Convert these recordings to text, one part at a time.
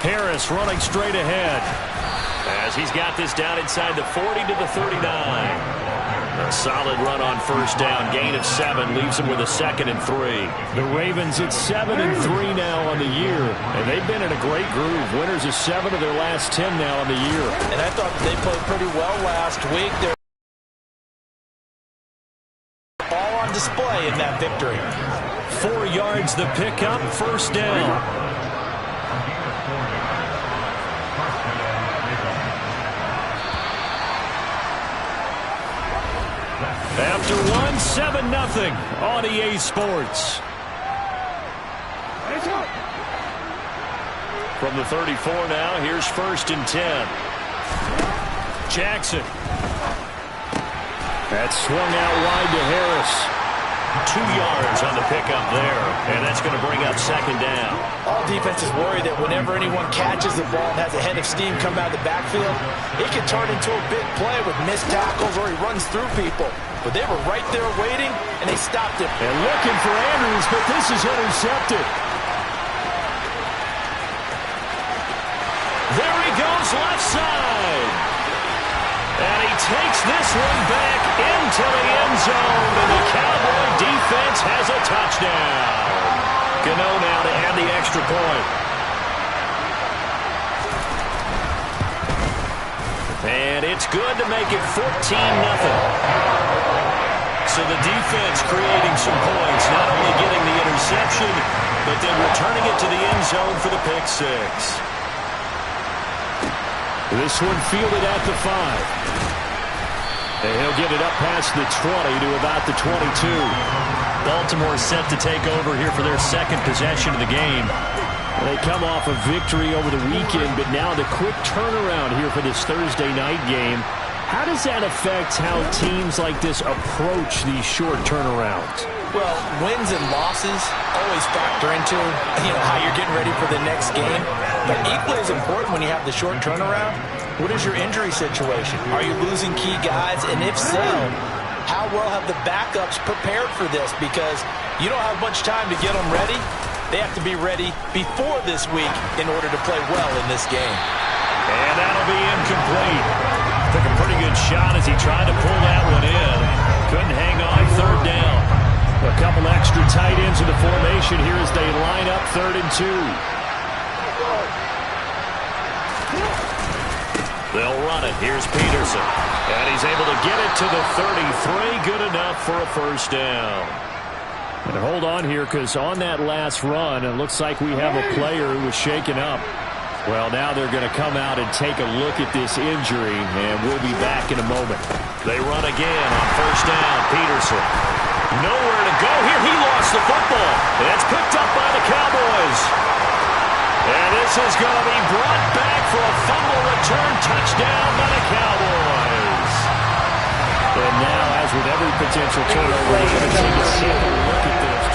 Harris running straight ahead as he's got this down inside the 40 to the 39. A solid run on first down. Gain of 7 leaves them with a 2nd and 3. The Ravens at 7 and 3 now on the year, and they've been in a great groove. Winners of 7 of their last 10 now on the year. And I thought they played pretty well last week. They're all on display in that victory. 4 yards the pickup, first down. After 1, 7-0 on EA Sports. From the 34 now, here's 1st and 10. Jackson. That swung out wide to Harris. 2 yards on the pickup there, and that's going to bring up 2nd down. All defenses worry that whenever anyone catches the ball and has a head of steam come out of the backfield, it can turn into a big play with missed tackles or he runs through people. But they were right there waiting, and they stopped him. And looking for Andrews, but this is intercepted. There he goes, left side. And he takes this one back into the end zone, and the Cowboy defense has a touchdown. Gano now to add the extra point. And it's good to make it 14-0. So the defense creating some points, not only getting the interception, but then returning it to the end zone for the pick 6. This one fielded at the 5. And he'll get it up past the 20 to about the 22. Baltimore set to take over here for their 2nd possession of the game. They come off a victory over the weekend, but now the quick turnaround here for this Thursday night game. How does that affect how teams like this approach these short turnarounds? Well, wins and losses always factor into, how you're getting ready for the next game. But equally as important when you have the short turnaround, what is your injury situation? Are you losing key guys? And if so, how well have the backups prepared for this? Because you don't have much time to get them ready. They have to be ready before this week in order to play well in this game. And that'll be incomplete. Took a pretty good shot as he tried to pull that one in. Couldn't hang on, 3rd down. A couple extra tight ends in the formation here as they line up 3rd and 2. They'll run it. Here's Peterson. And he's able to get it to the 33. Good enough for a first down. And hold on here, because on that last run, it looks like we have a player who was shaken up. Well, now they're going to come out and take a look at this injury, and we'll be back in a moment. They run again on first down. Peterson. Nowhere to go here. He lost the football. And it's picked up by the Cowboys. And this is going to be brought back for a fumble return touchdown by the Cowboys. And now, as with every potential turnover, we're going to take a second look at this.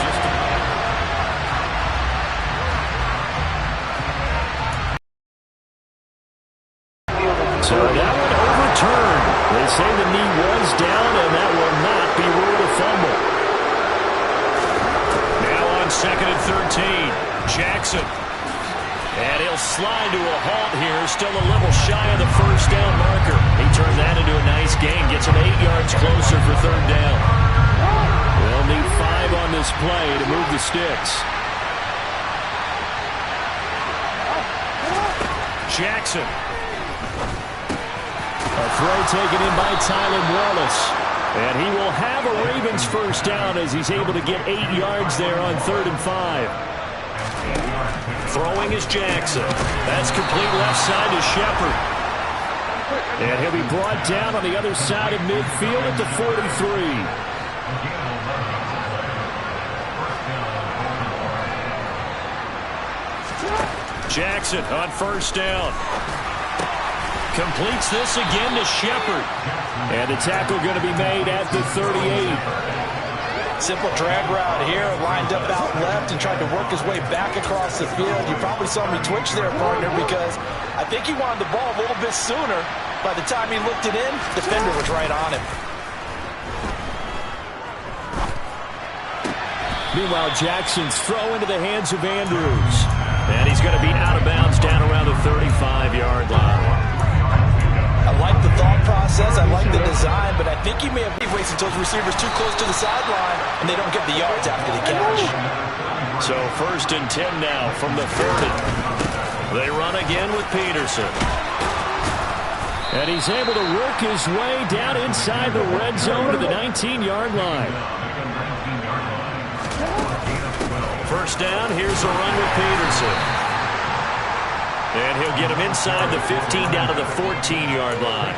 So that one overturned. They say the knee was down, and that will not be ruled a fumble. Now on 2nd and 13, Jackson. And he'll slide to a halt here, still a little shy of the first down marker. He turned that into a nice gain, gets him 8 yards closer for 3rd down. They'll need 5 on this play to move the sticks. Jackson. A throw taken in by Tylan Wallace. And he will have a Ravens first down as he's able to get 8 yards there on 3rd and 5. Throwing is Jackson. That's complete left side to Shepard. And he'll be brought down on the other side of midfield at the 43. Jackson on first down. Completes this again to Shepard. And the tackle going to be made at the 38. Simple drag route here, lined up out left and tried to work his way back across the field. You probably saw me twitch there, partner, because I think he wanted the ball a little bit sooner. By the time he looked it in, the defender was right on him. Meanwhile, Jackson's throw into the hands of Andrews. And he's going to be out of bounds down around the pushes those receivers too close to the sideline, and they don't get the yards after the catch. So 1st and 10 now from the 30. They run again with Peterson. And he's able to work his way down inside the red zone to the 19-yard line. 1st down, here's a run with Peterson. And he'll get him inside the 15 down to the 14-yard line.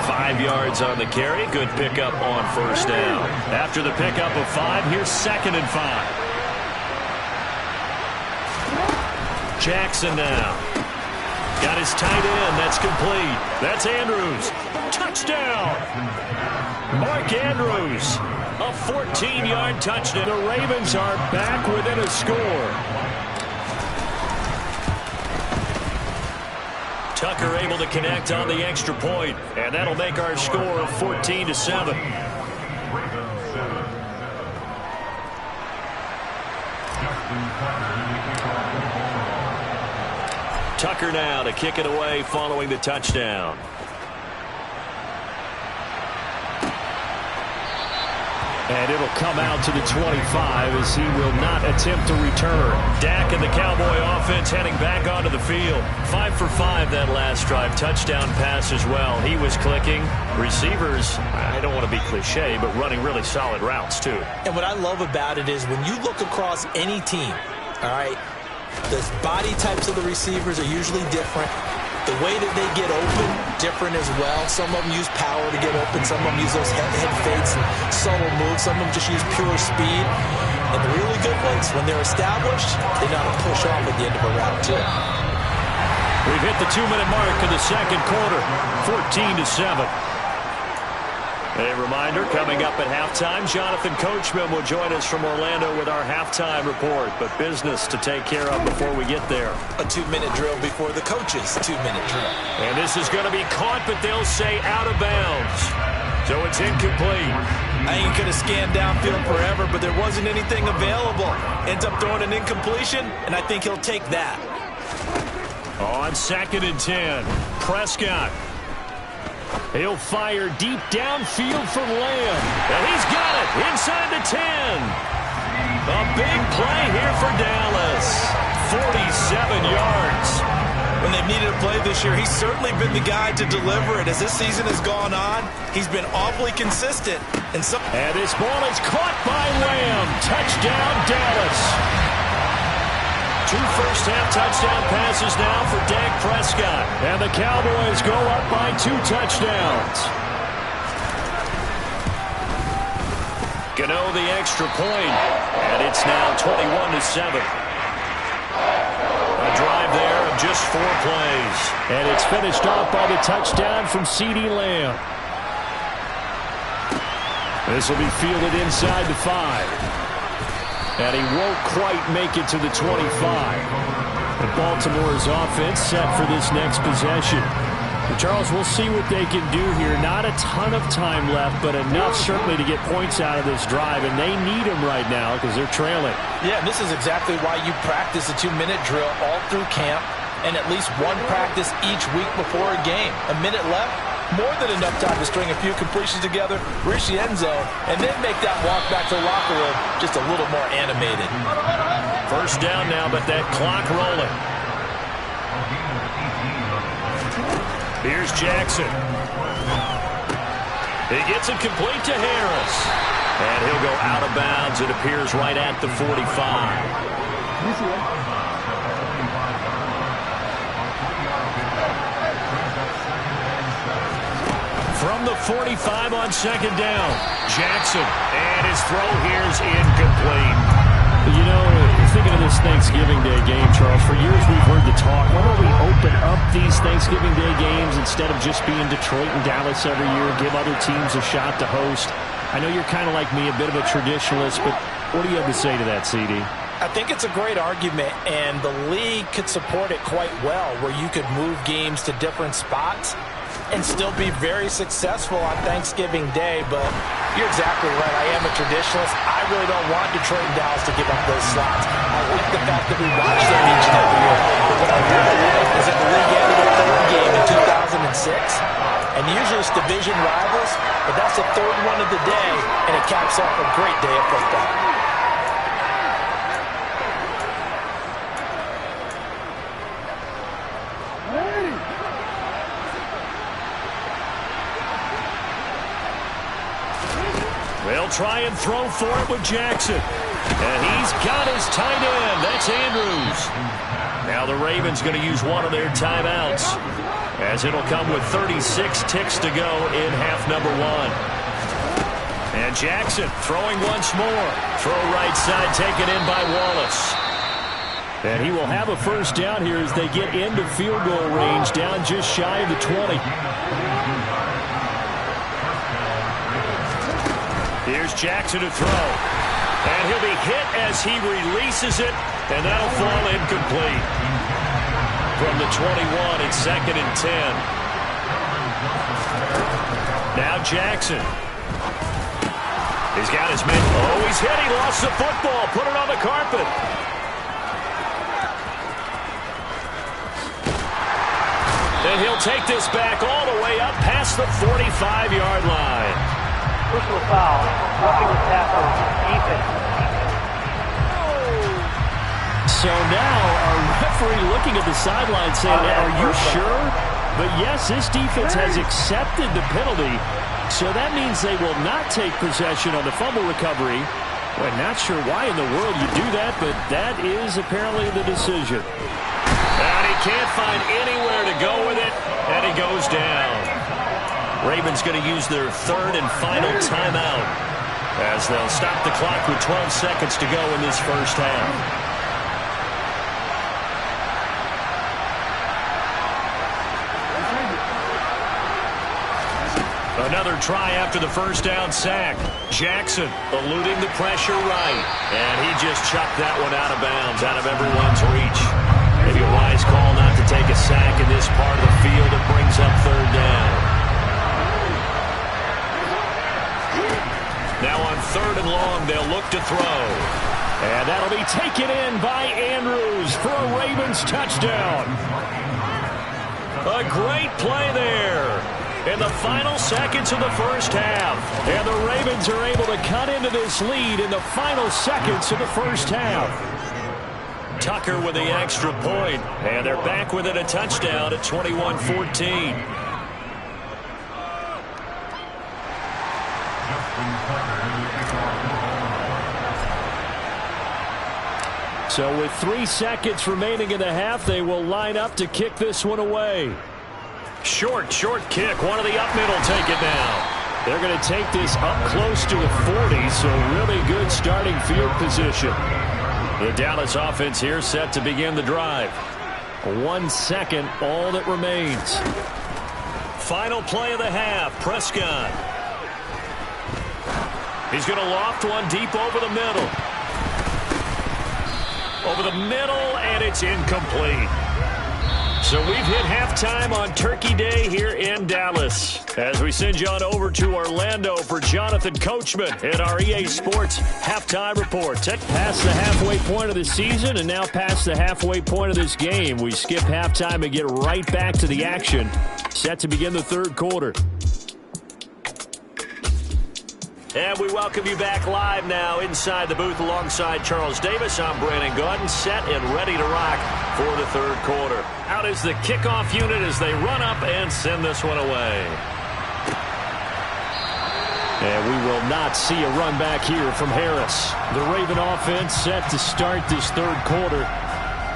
5 yards on the carry. Good pickup on 1st down. After the pickup of 5, here's 2nd and 5. Jackson now. Got his tight end. That's complete. That's Andrews. Touchdown. Mark Andrews. A 14-yard touchdown. The Ravens are back within a score. Tucker able to connect on the extra point, and that'll make our score 14-7. Tucker now to kick it away following the touchdown. And it'll come out to the 25 as he will not attempt to return. Dak and the Cowboy offense heading back onto the field. 5 for 5 that last drive. Touchdown pass as well. He was clicking. Receivers, I don't want to be cliche, but running really solid routes too. And what I love about it is when you look across any team, all right, the body types of the receivers are usually different. The way that they get open, different as well. Some of them use power to get open. Some of them use those head fakes and subtle moves. Some of them just use pure speed. And the really good ones, when they're established, they know how to push off at the end of a route, too. We've hit the 2-minute mark in the second quarter, 14-7. A reminder, coming up at halftime, Jonathan Coachman will join us from Orlando with our halftime report. But business to take care of before we get there. A 2-minute drill before the coach's 2-minute drill. And this is going to be caught, but they'll say out of bounds. So it's incomplete. I ain't going to scan downfield forever, but there wasn't anything available. Ends up throwing an incompletion, and I think he'll take that. On 2nd and 10, Prescott. He'll fire deep downfield from Lamb. And he's got it inside the 10. A big play here for Dallas. 47 yards. When they've needed a play this year, he's certainly been the guy to deliver it. As this season has gone on, he's been awfully consistent. And this ball is caught by Lamb. Touchdown, Dallas. 2 first-half touchdown passes now for Dak Prescott. And the Cowboys go up by 2 touchdowns. Gano the extra point. And it's now 21-7. A drive there of just 4 plays. And it's finished off by the touchdown from CeeDee Lamb. This will be fielded inside the 5. And he won't quite make it to the 25. And Baltimore's offense set for this next possession. And Charles, we'll see what they can do here. Not a ton of time left, but enough certainly to get points out of this drive. And they need them right now because they're trailing. Yeah, this is exactly why you practice a 2-minute drill all through camp and at least one practice each week before a game. A minute left. More than enough time to string a few completions together, reach the end zone, and then make that walk back to the locker room just a little more animated. 1st down now, but that clock rolling. Here's Jackson. He gets it complete to Harris. And he'll go out of bounds. It appears right at the 45. From the 45 on 2nd down, Jackson, and his throw here is incomplete. You know, thinking of this Thanksgiving Day game, Charles, for years we've heard the talk, why don't we open up these Thanksgiving Day games instead of just being Detroit and Dallas every year, give other teams a shot to host? I know you're kind of like me, a bit of a traditionalist, but what do you have to say to that, CD? I think it's a great argument, and the league could support it quite well, where you could move games to different spots and still be very successful on Thanksgiving Day. But you're exactly right. I am a traditionalist. I really don't want Detroit and Dallas to give up those slots. I like the fact that we watch them each and every year. But what I really like is that the league added a 3rd game in 2006. And usually it's division rivals, but but that's the third one of the day, and it caps off a great day of football. They'll try and throw for it with Jackson. And he's got his tight end. That's Andrews. Now the Ravens going to use one of their timeouts, as it'll come with 36 ticks to go in half number one. And Jackson throwing once more. Throw right side taken in by Wallace. And he will have a first down here as they get into field goal range, down just shy of the 20. Here's Jackson to throw. And he'll be hit as he releases it, and that'll fall incomplete. From the 21, it's 2nd and 10. Now Jackson. He's got his man. Oh, he's hit. He lost the football. Put it on the carpet. And he'll take this back all the way up past the 45-yard line. Personal foul, roughing the tackle, defense. So now our referee looking at the sideline saying, are you sure? But yes, this defense has accepted the penalty, so that means they will not take possession on the fumble recovery. Well, not sure why in the world you do that, but that is apparently the decision. And he can't find anywhere to go with it, and he goes down. Ravens going to use their third and final timeout as they'll stop the clock with 12 seconds to go in this first half. Another try after the first down sack. Jackson eluding the pressure right, and he just chucked that one out of bounds, out of everyone's reach. Maybe a wise call not to take a sack in this part of the field. It brings up third down. Now on 3rd and long, they'll look to throw. And that'll be taken in by Andrews for a Ravens touchdown. A great play there in the final seconds of the first half. And the Ravens are able to cut into this lead in the final seconds of the first half. Tucker with the extra point. And they're back within a touchdown at 21-14. So with 3 seconds remaining in the half, they will line up to kick this one away. Short kick. One of the up middle take it now. They're going to take this up close to the 40, so really good starting field position. The Dallas offense here set to begin the drive. 1 second, all that remains. Final play of the half, Prescott. He's going to loft one deep over the middle. Over the middle, and it's incomplete. So we've hit halftime on Turkey Day here in Dallas. As we send you on over to Orlando for Jonathan Coachman at our EA Sports Halftime Report. Tech past the halfway point of the season and now past the halfway point of this game. We skip halftime and get right back to the action. Set to begin the third quarter. And we welcome you back live now inside the booth alongside Charles Davis. I'm Brandon Gaudin, set and ready to rock for the third quarter. Out is the kickoff unit as they run up and send this one away. And we will not see a run back here from Harris. The Raven offense set to start this third quarter.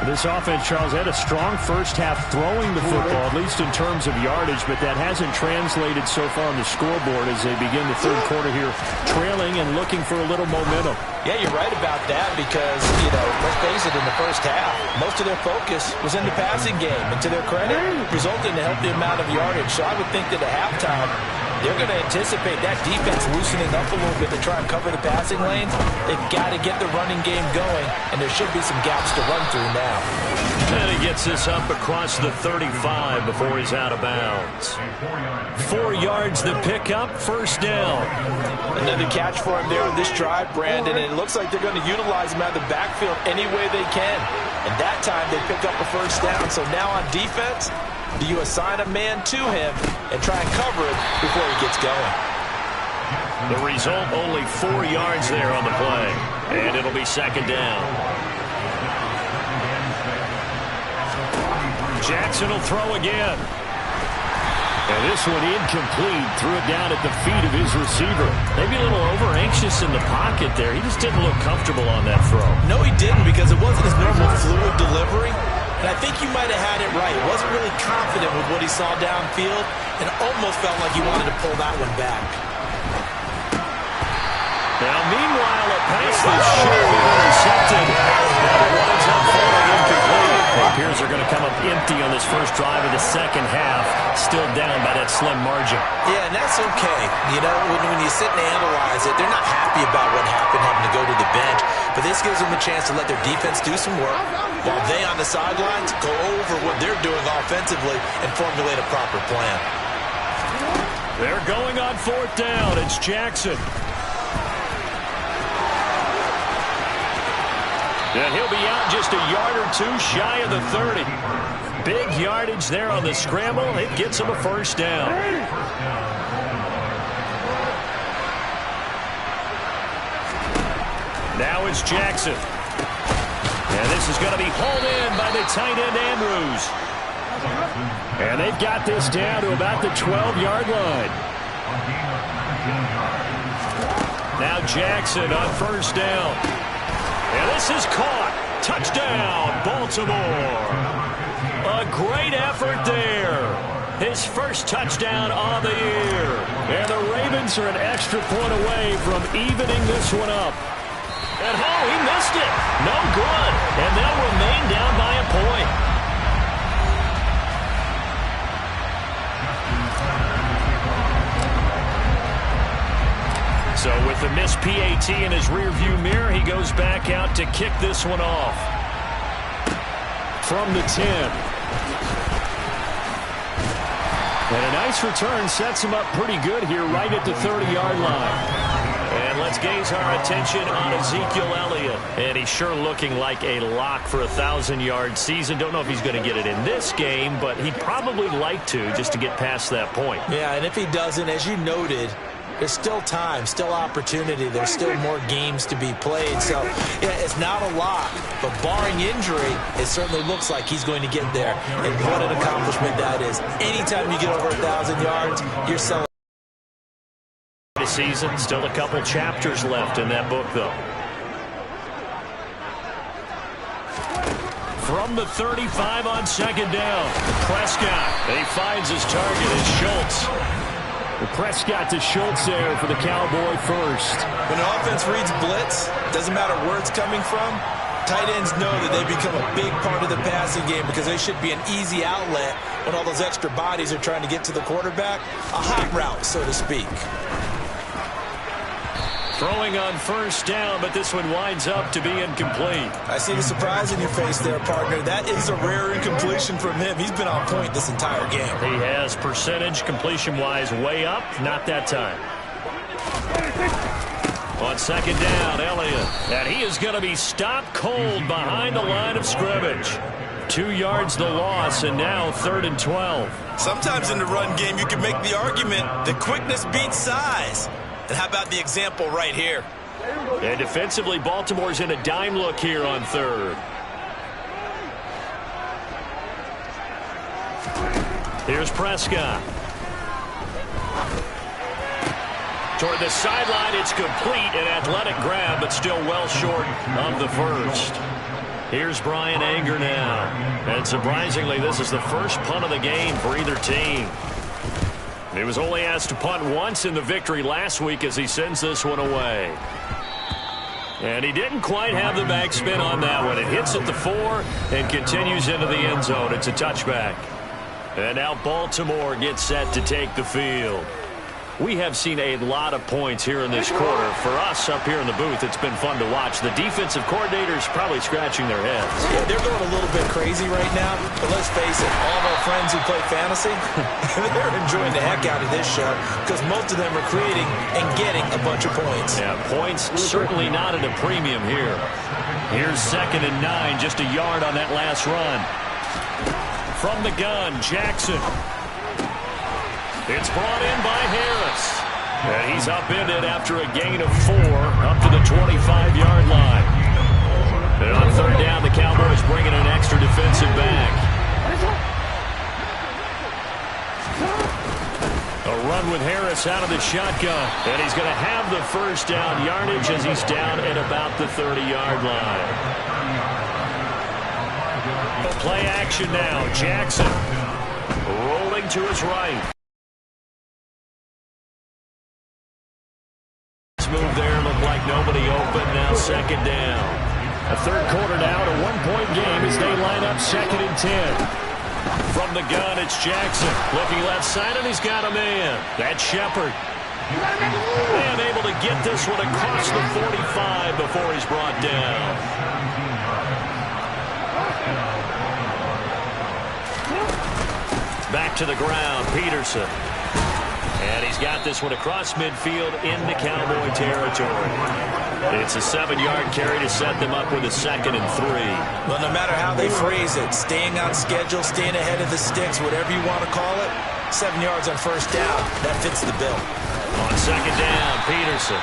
This offense, Charles, had a strong first half throwing the football, at least in terms of yardage, but that hasn't translated so far on the scoreboard as they begin the third quarter here, trailing and looking for a little momentum. Yeah, you're right about that because, let's face it, in the first half, most of their focus was in the passing game. And to their credit, resulted in a healthy amount of yardage. So I would think that at halftime, they're going to anticipate that defense loosening up a little bit to try and cover the passing lanes. They've got to get the running game going, and there should be some gaps to run through now. And he gets this up across the 35 before he's out of bounds. 4 yards the pickup, first down. Another catch for him there on this drive, Brandon, and it looks like they're going to utilize him out of the backfield any way they can. And that time they pick up a first down. So now on defense, do you assign a man to him and try and cover it before he gets going? The result, only 4 yards there on the play. And it'll be second down. Jackson will throw again. And this one incomplete. Threw it down at the feet of his receiver. Maybe a little over-anxious in the pocket there. He just didn't look comfortable on that throw. No, he didn't, because it wasn't his normal fluid delivery. And I think you might have had it right. He wasn't really confident with what he saw downfield and almost felt like he wanted to pull that one back. Now, meanwhile, a pass that should have been intercepted. But it winds up falling incomplete. It appears they're going to come up empty on this first drive of the second half. Still down by that slim margin. Yeah, and that's okay. You know, when you sit and analyze it, they're not happy about what happened, having to go to the bench. But this gives them a chance to let their defense do some work while they on the sidelines go over what they're doing offensively and formulate a proper plan. They're going on fourth down. It's Jackson. And he'll be out just a yard or two shy of the 30. Big yardage there on the scramble. It gets him a first down. Now it's Jackson. And this is going to be hauled in by the tight end Andrews. And they've got this down to about the 12-yard line. Now Jackson on first down. And this is caught. Touchdown, Baltimore. A great effort there. His first touchdown of the year. And the Ravens are an extra point away from evening this one up. And oh, he missed it. No good. And they'll remain down by a point. So with the missed PAT in his rearview mirror, he goes back out to kick this one off. From the 10. And a nice return sets him up pretty good here right at the 30-yard line. And let's gaze our attention on Ezekiel Elliott. And he's sure looking like a lock for a 1,000-yard season. Don't know if he's going to get it in this game, but he'd probably like to just to get past that point. Yeah, and if he doesn't, as you noted, there's still time, still opportunity. There's still more games to be played. So, yeah, it's not a lot. But barring injury, it certainly looks like he's going to get there. And what an accomplishment that is. Anytime you get over 1,000 yards, you're celebrating. The season, still a couple chapters left in that book, though. From the 35 on second down, Prescott. And he finds his target as Schultz. Prescott to Schultz there for the Cowboy first. When an offense reads blitz, doesn't matter where it's coming from, tight ends know that they become a big part of the passing game because they should be an easy outlet when all those extra bodies are trying to get to the quarterback. A hot route, so to speak. Throwing on first down, but this one winds up to be incomplete. I see the surprise in your face there, partner. That is a rare incompletion from him. He's been on point this entire game. He has percentage completion-wise way up. Not that time. On second down, Elliott. And he is going to be stopped cold behind the line of scrimmage. 2 yards the loss, and now 3rd and 12. Sometimes in the run game, you can make the argument that quickness beats size. And how about the example right here? And defensively, Baltimore's in a dime look here on 3rd. Here's Prescott. Toward the sideline, it's complete. An athletic grab, but still well short of the first. Here's Brian Anger now. And surprisingly, this is the first punt of the game for either team. He was only asked to punt once in the victory last week as he sends this one away. And he didn't quite have the backspin on that one. It hits at the 4 and continues into the end zone. It's a touchback. And now Baltimore gets set to take the field. We have seen a lot of points here in this quarter. For us up here in the booth, it's been fun to watch. The defensive coordinators probably scratching their heads. Yeah, they're going a little bit crazy right now. But let's face it, all of our friends who play fantasy, they're enjoying the heck out of this show because most of them are creating and getting a bunch of points. Yeah, points certainly not at a premium here. Here's 2nd and 9, just a yard on that last run. From the gun, Jackson. It's brought in by Harris. And he's upended after a gain of 4 up to the 25-yard line. And on third down, the Cowboys bringing an extra defensive back. A run with Harris out of the shotgun. And he's going to have the first down yardage as he's down at about the 30-yard line. Play action now. Jackson rolling to his right. Move there, looked like nobody open. Now second down. A third quarter now, a one-point game as they line up 2nd and 10. From the gun, it's Jackson. Looking left side, and he's got a man. That's Shepard. And able to get this one across the 45 before he's brought down. Back to the ground, Peterson. And he's got this one across midfield into Cowboy territory. It's a 7-yard carry to set them up with a 2nd and 3. Well, no matter how they phrase it, staying on schedule, staying ahead of the sticks, whatever you want to call it, 7 yards on first down, that fits the bill. On second down, Peterson.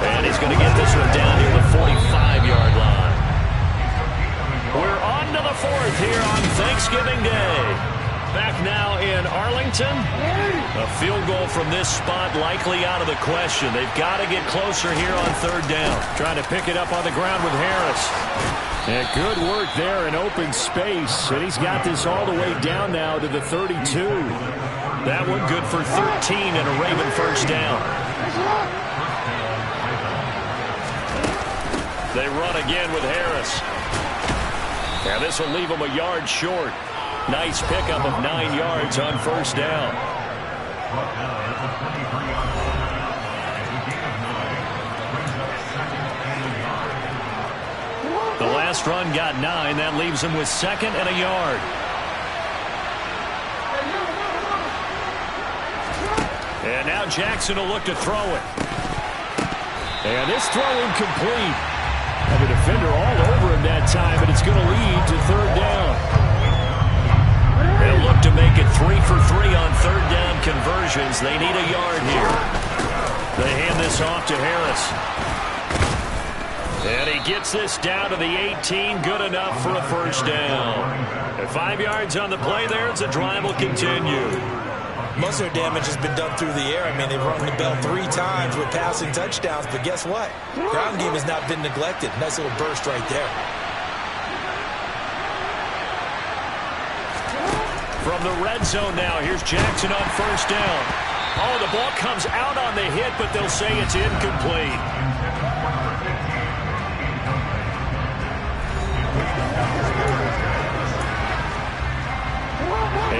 And he's going to get this one down near the 45-yard line. We're on to the 4th here on Thanksgiving Day. Back now in Arlington. A field goal from this spot likely out of the question. They've got to get closer here on third down. Trying to pick it up on the ground with Harris. And good work there in open space. And he's got this all the way down now to the 32. That one good for 13 and a Raven first down. They run again with Harris. Now this will leave him a yard short. Nice pickup of 9 yards on first down. The last run got 9. That leaves him with 2nd and a yard. And now Jackson will look to throw it. And this throw incomplete. Have a defender all over him that time, but it's going to lead to third down. They'll look to make it 3 for 3 on third down conversions. They need a yard here. They hand this off to Harris. And he gets this down to the 18. Good enough for a first down. And 5 yards on the play there as the drive will continue. Most of their damage has been done through the air. I mean, they've rung the bell 3 times with passing touchdowns. But guess what? Ground game has not been neglected. Nice little burst right there. From the red zone now, here's Jackson on first down. Oh, the ball comes out on the hit, but they'll say it's incomplete.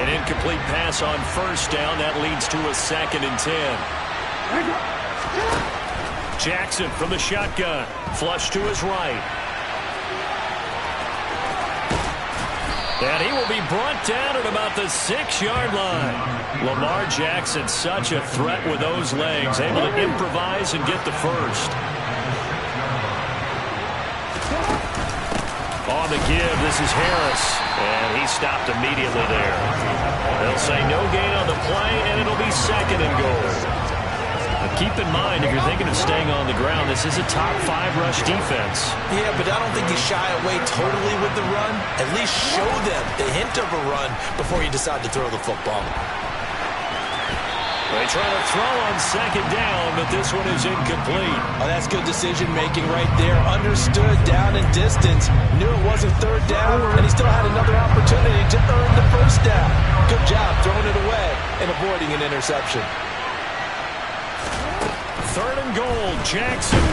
An incomplete pass on first down. That leads to a 2nd and 10. Jackson from the shotgun. Flush to his right. And he will be brought down at about the 6-yard line. Lamar Jackson, such a threat with those legs, able to improvise and get the first. On the give, this is Harris. And he stopped immediately there. They'll say no gain on the play, and it'll be 2nd and goal. Keep in mind, if you're thinking of staying on the ground, this is a top 5 rush defense. Yeah, but I don't think you shy away totally with the run. At least show them the hint of a run before you decide to throw the football. They try to throw on second down, but this one is incomplete. Oh, that's good decision-making right there. Understood down and distance. Knew it wasn't third down, and he still had another opportunity to earn the first down. Good job throwing it away and avoiding an interception. Third and goal, Jackson.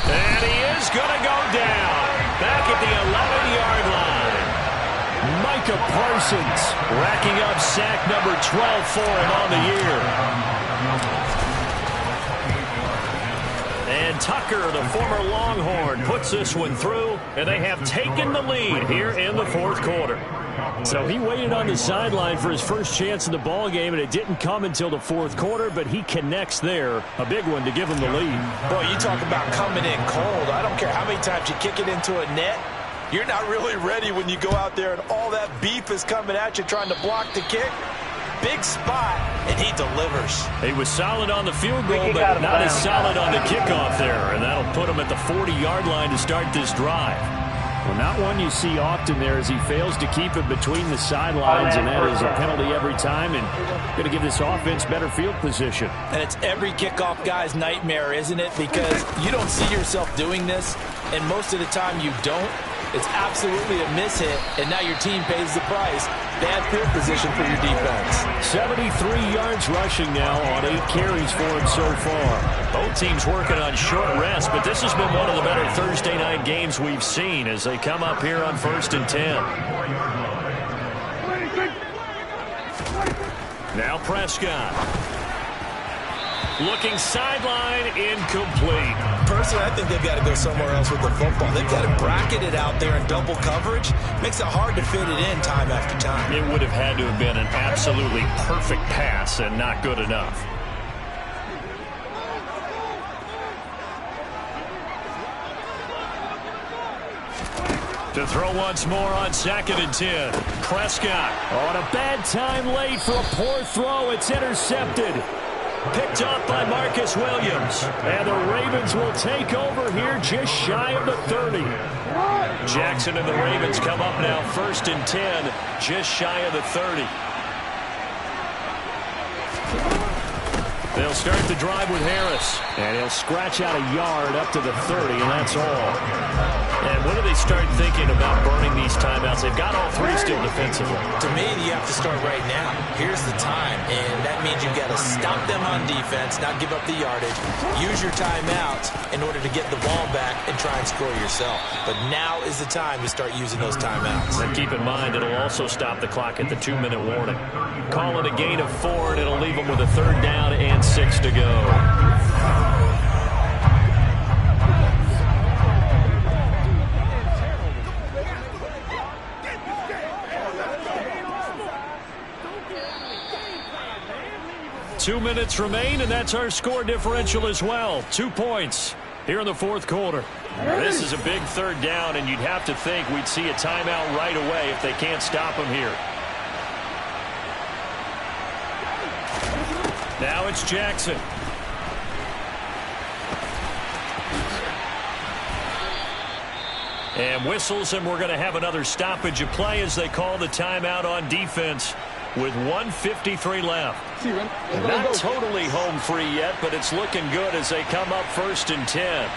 And he is going to go down. Back at the 11-yard line. Micah Parsons racking up sack number 12 for him on the year. And Tucker, the former Longhorn, puts this one through, and they have taken the lead here in the 4th quarter. So he waited on the sideline for his first chance in the ball game, and it didn't come until the 4th quarter, but he connects there. A big one to give him the lead. Boy, you talk about coming in cold. I don't care how many times you kick it into a net. You're not really ready when you go out there and all that beef is coming at you trying to block the kick. big spot, and he delivers. He was solid on the field goal, but not as solid on the kickoff there, and that'll put him at the 40-yard line to start this drive. Well, not one you see often there as he fails to keep it between the sidelines, and that is a penalty every time, and going to give this offense better field position. And it's every kickoff guy's nightmare, isn't it? Because you don't see yourself doing this, and most of the time you don't. It's absolutely a miss-hit, and now your team pays the price. Bad field position for your defense. 73 yards rushing now on 8 carries for him so far. Both teams working on short rest, but this has been one of the better Thursday night games we've seen as they come up here on 1st and 10. Now Prescott. Looking sideline, incomplete. Personally, I think they've got to go somewhere else with the football. They've got to bracket it out there in double coverage. Makes it hard to fit it in time after time. It would have had to have been an absolutely perfect pass and not good enough. To throw once more on 2nd and 10. Prescott on a bad time late for a poor throw. It's intercepted. Picked up by Marcus Williams. And the Ravens will take over here just shy of the 30. Jackson and the Ravens come up now 1st and 10, just shy of the 30. They'll start the drive with Harris. And he'll scratch out a yard up to the 30, and that's all. And when do they start thinking about burning these timeouts? They've got all 3 still defensively. To me, you have to start right now. Here's the time, and that means you've got to stop them on defense, not give up the yardage. Use your timeouts in order to get the ball back and try and score yourself. But now is the time to start using those timeouts. And keep in mind, it'll also stop the clock at the 2-minute warning. Call it a gain of 4, and it'll leave them with a 3rd down and 6 to go. Two minutes remain, and that's our score differential as well. 2 points here in the 4th quarter. This is a big 3rd down, and you'd have to think we'd see a timeout right away if they can't stop him here. Now it's Jackson. And whistles, and we're going to have another stoppage of play as they call the timeout on defense with 1:53 left. Not totally home free yet, but it's looking good as they come up 1st and 10.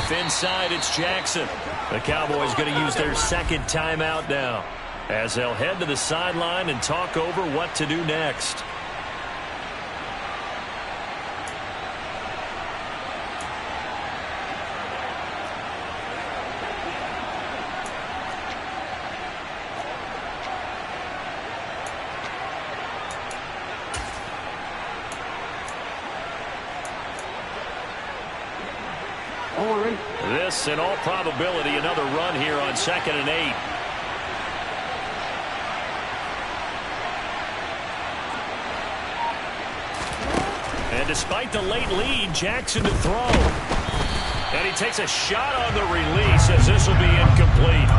Inside, it's Jackson. The Cowboys going to use their 2nd timeout now as they'll head to the sideline and talk over what to do next. This, in all probability, another run here on 2nd and 8. And despite the late lead, Jackson to throw. And he takes a shot on the release as this will be incomplete.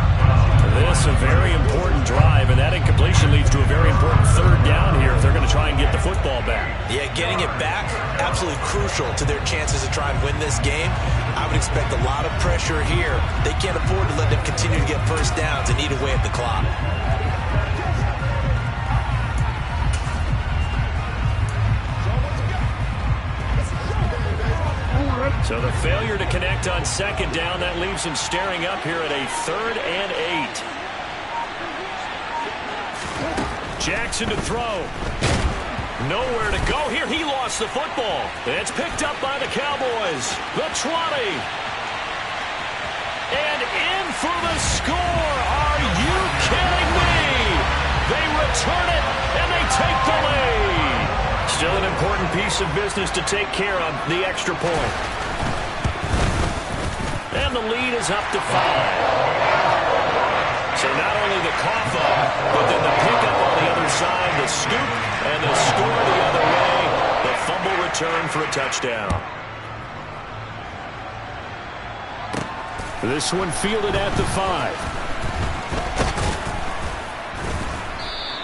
This a very important drive, and that incompletion leads to a very important 3rd down here if they're going to try and get the football back. Yeah, getting it back, absolutely crucial to their chances to try and win this game. I would expect a lot of pressure here. They can't afford to let them continue to get 1st downs and eat away at the clock. So the failure to connect on 2nd down, that leaves him staring up here at a 3rd and 8. Jackson to throw. Nowhere to go here. He lost the football. It's picked up by the Cowboys. The 20. And in for the score. Are you kidding me? They return it, and they take the lead. Still an important piece of business to take care of, the extra point. And the lead is up to 5. So not only the cough up, but then the pickup on the other side, the scoop, and the score the other way. The fumble return for a touchdown. This one fielded at the 5.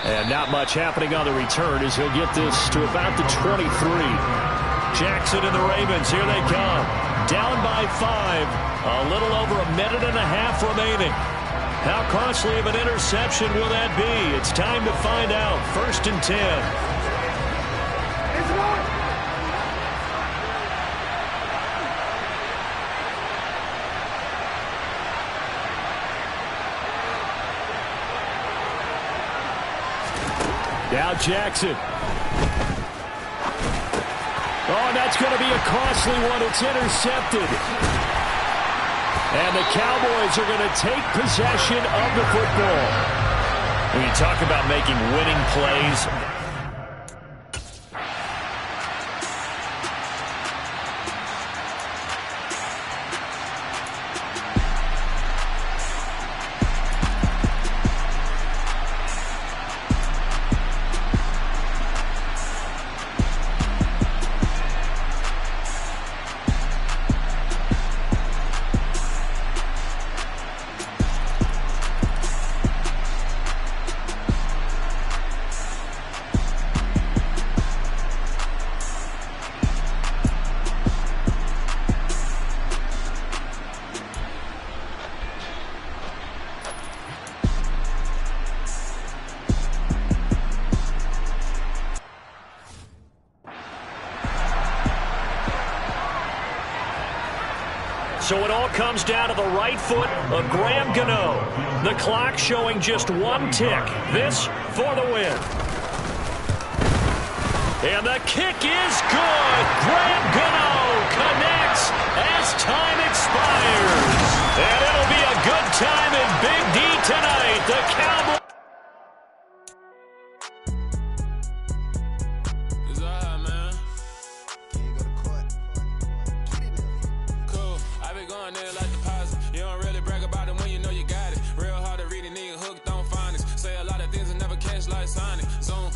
And not much happening on the return as he'll get this to about the 23. Jackson and the Ravens, here they come. Down by 5. A little over a minute and a half remaining. How costly of an interception will that be? It's time to find out. 1st and 10. Now Jackson. Oh, and that's going to be a costly one. It's intercepted. And the Cowboys are going to take possession of the football. When you talk about making winning plays, so it all comes down to the right foot of Graham Gano. The clock showing just 1 tick. This for the win. And the kick is good. Graham Gano connects as time expires. And it'll be a good time in Big D tonight. The Cowboys.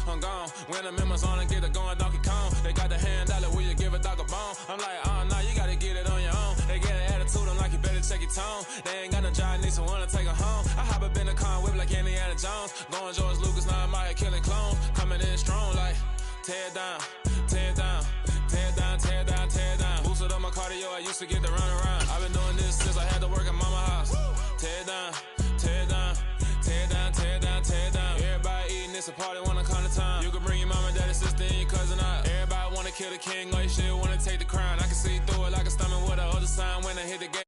I'm gone. When the members on and get it going Donkey Kong. They got the hand dollar, will you give a dog a bone? I'm like, oh no, you gotta get it on your own. They get an attitude, I'm like, you better check your tone. They ain't got no job, need someone to take her home. I hop up in the car, whip like Indiana Jones. Going George Lucas, now I'm out here killing clones. Coming in strong like, tear down, tear down, tear down, tear down, tear down. Boosted up my cardio, I used to get to run around. I've been doing this since I had to work at mama house. Tear down, tear down, tear down, tear down, tear down. Everybody eating, it's a party, wanna come to time. You can bring your mama, daddy, sister, and your cousin out. Everybody wanna kill the king, or you shit wanna take the crown. I can see through it like a stomach with a other sign when I hit the gate.